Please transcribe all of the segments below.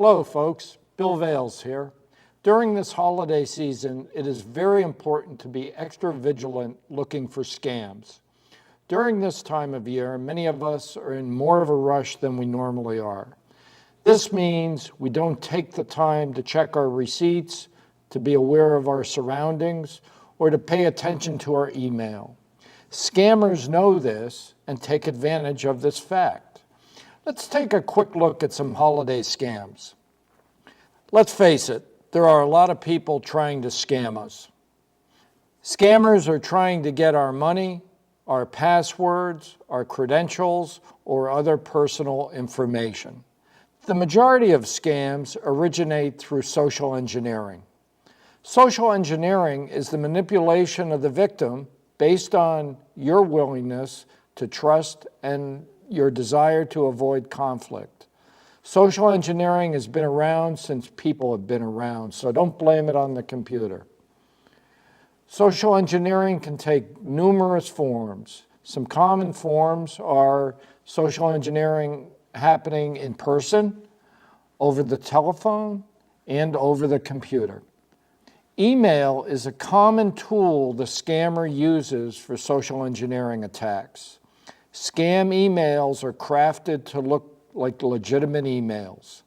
Hello folks, Bill Vales here. During this holiday season, it is very important to be extra vigilant looking for scams. During this time of year, many of us are in more of a rush than we normally are. This means we don't take the time to check our receipts, to be aware of our surroundings, or to pay attention to our email. Scammers know this and take advantage of this fact. Let's take a quick look at some holiday scams. Let's face it, there are a lot of people trying to scam us. Scammers are trying to get our money, our passwords, our credentials, or other personal information. The majority of scams originate through social engineering. Social engineering is the manipulation of the victim based on your willingness to trust and your desire to avoid conflict. Social engineering has been around since people have been around, so don't blame it on the computer. Social engineering can take numerous forms. Some common forms are social engineering happening in person, over the telephone, and over the computer. Email is a common tool the scammer uses for social engineering attacks. Scam emails are crafted to look like legitimate emails.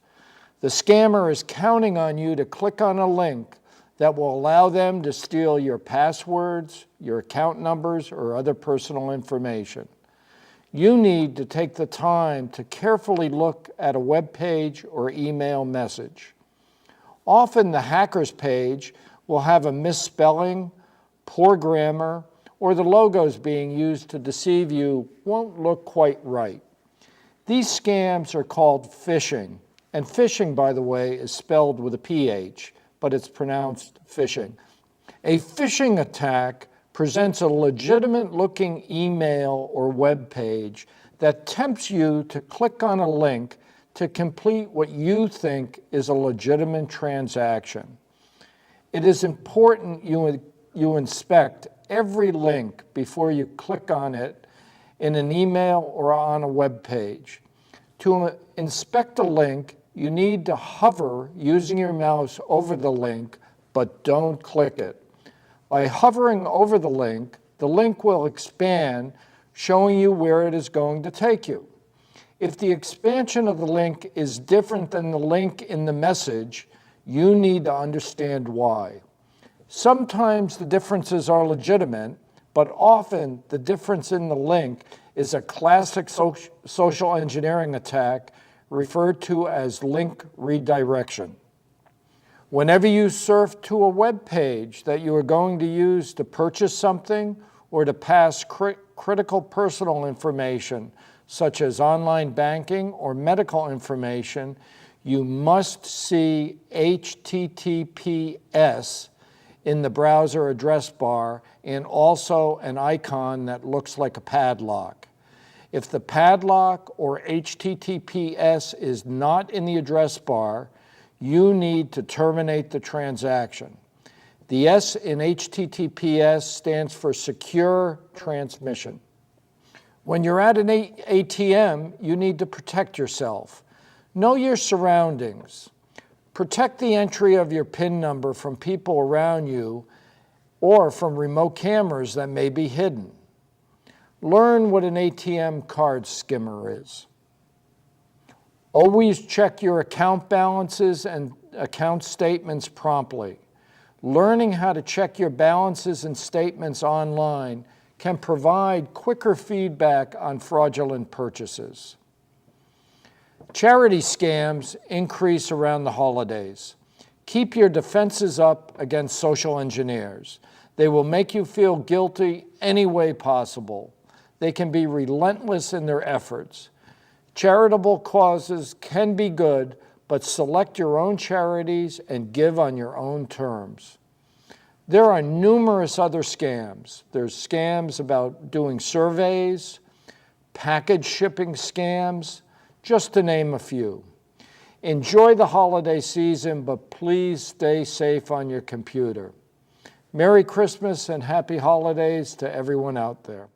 The scammer is counting on you to click on a link that will allow them to steal your passwords, your account numbers, or other personal information. You need to take the time to carefully look at a web page or email message. Often the hacker's page will have a misspelling, poor grammar, or the logos being used to deceive you won't look quite right. These scams are called phishing, and phishing, by the way, is spelled with a PH, but it's pronounced phishing. A phishing attack presents a legitimate-looking email or web page that tempts you to click on a link to complete what you think is a legitimate transaction. It is important you inspect every link before you click on it in an email or on a web page. To inspect a link, you need to hover using your mouse over the link, but don't click it. By hovering over the link will expand, showing you where it is going to take you. If the expansion of the link is different than the link in the message, you need to understand why. Sometimes the differences are legitimate, but often the difference in the link is a classic social engineering attack referred to as link redirection. Whenever you surf to a web page that you are going to use to purchase something or to pass critical personal information, such as online banking or medical information, you must see HTTPS in the browser address bar and also an icon that looks like a padlock. If the padlock or HTTPS is not in the address bar, you need to terminate the transaction. The S in HTTPS stands for Secure Transmission. When you're at an ATM, you need to protect yourself. Know your surroundings. Protect the entry of your PIN number from people around you or from remote cameras that may be hidden. Learn what an ATM card skimmer is. Always check your account balances and account statements promptly. Learning how to check your balances and statements online can provide quicker feedback on fraudulent purchases. Charity scams increase around the holidays. Keep your defenses up against social engineers. They will make you feel guilty any way possible. They can be relentless in their efforts. Charitable causes can be good, but select your own charities and give on your own terms. There are numerous other scams. There's scams about doing surveys, package shipping scams, just to name a few. Enjoy the holiday season, but please stay safe on your computer. Merry Christmas and happy holidays to everyone out there.